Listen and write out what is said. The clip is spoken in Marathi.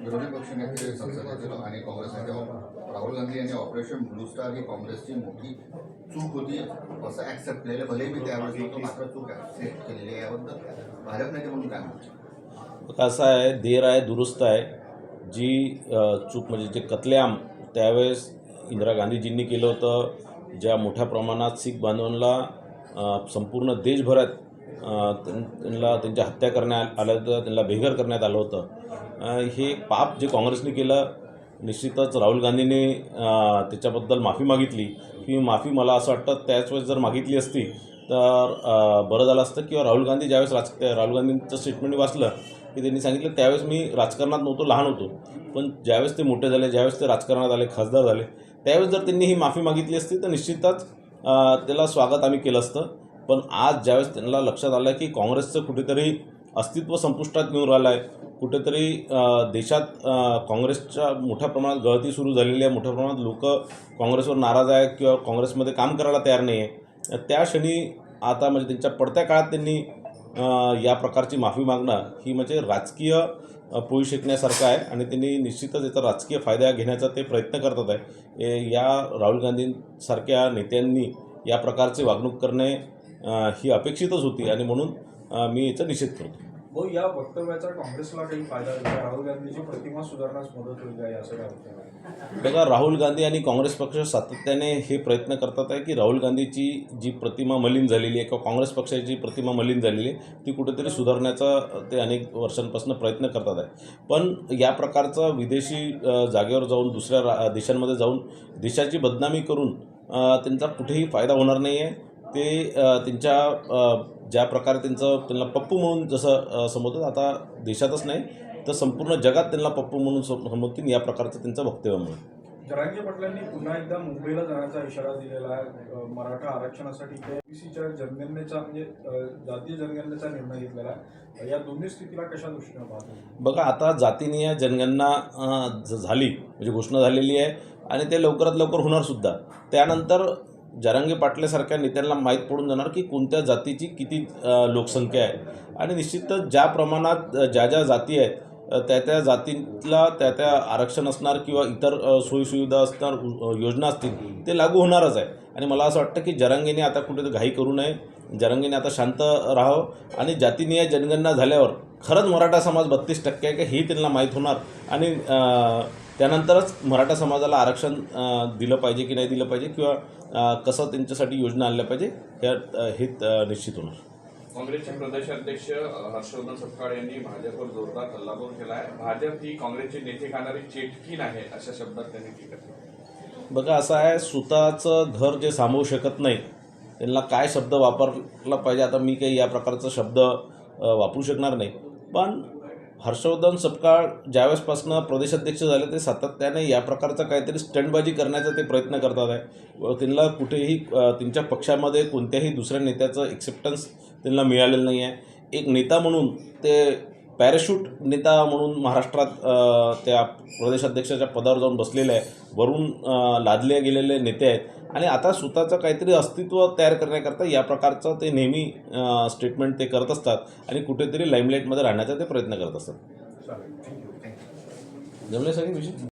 विरोधी पक्षनेते संसदेचे आणि काँग्रेस नेते राहुल गांधी यांनी ऑपरेशन ब्लू स्टार ही काँग्रेसची मोठी चूक होती असं ॲक्सेप्ट केलेलं, भलेही मी त्यावेळेस नव्हतं, मात्र चूक ॲक्सेप्ट केलेली आहे. याबद्दल भाजप नेते म्हणून काय म्हणतात? कसं आहे, देर आहे दुरुस्त आहे. जी चूक म्हणजे जे कत्लेआम त्यावेळेस इंदिरा गांधीजींनी केलं होतं, ज्या मोठ्या प्रमाणात शीख बांधवांना संपूर्ण देशभरात त्यांना त्यांच्या हत्या करण्यात आलं होतं, त्यांना बेघर करण्यात आलं होतं. हे पाप जे काँग्रेसने केलं, निश्चितच राहुल गांधींनी त्याच्याबद्दल माफी मागितली. ही माफी मला असं वाटतं त्याच वेळेस जर मागितली असती तर बरं झालं असतं. किंवा राहुल गांधी ज्यावेळेस राहुल गांधींचं स्टेटमेंट वाचलं की त्यांनी सांगितलं त्यावेळेस मी राजकारणात नव्हतो, लहान होतो, पण ज्यावेळेस ते मोठे झाले, ज्यावेळेस ते राजकारणात आले, खासदार झाले, त्यावेळेस जर त्यांनी ही माफी मागितली असती तर निश्चितच त्याला स्वागत आम्ही केलं असतं. पण आज ज्यावेळेस त्यांना लक्षात आलं की काँग्रेसचं कुठेतरी अस्तित्व संपुष्टात येऊन राहिलं आहे, कुठेतरी देशात काँग्रेसच्या मोठ्या प्रमाणात गळती सुरू झालेली आहे, मोठ्या प्रमाणात लोक काँग्रेसवर नाराज आहे किंवा काँग्रेसमध्ये काम करायला तयार नाही आहे, त्या क्षणी आता म्हणजे त्यांच्या पडत्या काळात त्यांनी या प्रकारची माफी मागणं ही म्हणजे राजकीय पोळी शेकण्यासारखं आहे. आणि त्यांनी निश्चितच याचा राजकीय फायदा घेण्याचा ते प्रयत्न करतात आहे. या राहुल गांधींसारख्या नेत्यांनी या प्रकारचे वागणूक करणे ही अपेक्षितच होती आणि म्हणून मी याचा निषेध करतो. भाऊ, या वक्तव्याचा काँग्रेसला काही फायदा होईल? राहुल गांधीची प्रतिमा सुधारण्यास मदत होईल का असं काय वाटतं? बघा, राहुल गांधी आणि काँग्रेस पक्ष सातत्याने हे प्रयत्न करतात आहे की राहुल गांधीची जी प्रतिमा मलिन झालेली आहे किंवा काँग्रेस पक्षाची प्रतिमा मलिन झालेली आहे ती कुठेतरी सुधारण्याचा ते अनेक वर्षांपासून प्रयत्न करतात आहे. पण या प्रकारचं विदेशी जागेवर जाऊन दुसऱ्या देशांमध्ये जाऊन देशाची बदनामी करून त्यांचा कुठेही फायदा होणार नाही आहे. ते त्यांच्या ज्या प्रकारे त्यांना पप्पू म्हणून जसं समजतात, आता देशातच नाही तर संपूर्ण जगात त्यांना पप्पू म्हणून समजतील या प्रकारचं त्यांचं वक्तव्य म्हणून. जरांगे पाटलांनी पुन्हा एकदा मुंबईला जाण्याचा इशारा दिलेला आहे. मराठा आरक्षणासाठी ओबीसीच्या जनगणनेचा म्हणजे जातीय जनगणनेचा निर्णय घेतलेला आहे. या दोन्ही स्थितीला कशा दृष्टीने पाहतो? बघा, आता जातीनीय जनगणना झाली म्हणजे घोषणा झालेली आहे आणि ते लवकरात लवकर होणारसुद्धा. त्यानंतर जरांगे पाटलासारख्या नेत्यांना माहीत पडून जाणार की कोणत्या जातीची किती लोकसंख्या आहे आणि निश्चितच ज्या प्रमाणात ज्या जाती आहेत त्या जातीला त्या आरक्षण असणार किंवा इतर सोयीसुविधा असणार, योजना असतील, ते लागू होणारच आहे. आणि मला असं वाटतं की जरांगेने आता कुठे घाई करू नये, जरांगेने आता शांत राहावं आणि जातीनीय जनगणना झाल्यावर खरंच मराठा समाज 32% आहे का हे त्यांना माहीत होणार आणि त्यानंतरच मराठा समाजाला आरक्षण दिलं पाहिजे की नाही दिलं पाहिजे किंवा कसं त्यांच्यासाठी योजना आणल्या पाहिजे हे निश्चित होणार. काँग्रेसचे प्रदेशाध्यक्ष हर्षवर्धन सपकाळ यांनी भाजपवर जोरदार हल्लाबोल केला आहे. भाजप ही काँग्रेसची नेते खाणारी चेटकीन आहे अशा शब्दात त्यांनी टीका केली. बघा, असं आहे, स्वतःचं घर जे सामावू शकत नाही त्यांना काय शब्द वापरला पाहिजे आता मी काही या प्रकारचा शब्द वापरू शकणार नाही. पण हर्षवर्धन सपकाळ ज्यावेळेसपासून प्रदेशाध्यक्ष झाले ते सातत्याने या प्रकारचा काहीतरी स्टंटबाजी करण्याचा ते प्रयत्न करतात आहे. त्यांना कुठेही त्यांच्या पक्षामध्ये कोणत्याही दुसऱ्या नेत्याचं एक्सेप्टन्स त्यांना मिळालेलं नाही आहे. एक नेता म्हणून ते पॅराशूट नेता म्हणून महाराष्ट्रात त्या प्रदेशाध्यक्षाच्या पदावर जाऊन बसलेले आहे. वरून लादले गेलेले नेते आहेत आणि आता स्वतःचं काहीतरी अस्तित्व तयार करण्याकरता या प्रकारचं ते नेहमी स्टेटमेंट ते करत असतात आणि कुठेतरी लाईमलाईटमध्ये राहण्याचा ते प्रयत्न करत असतात. चालेल, थँक्यू. जमले सगळे विषय.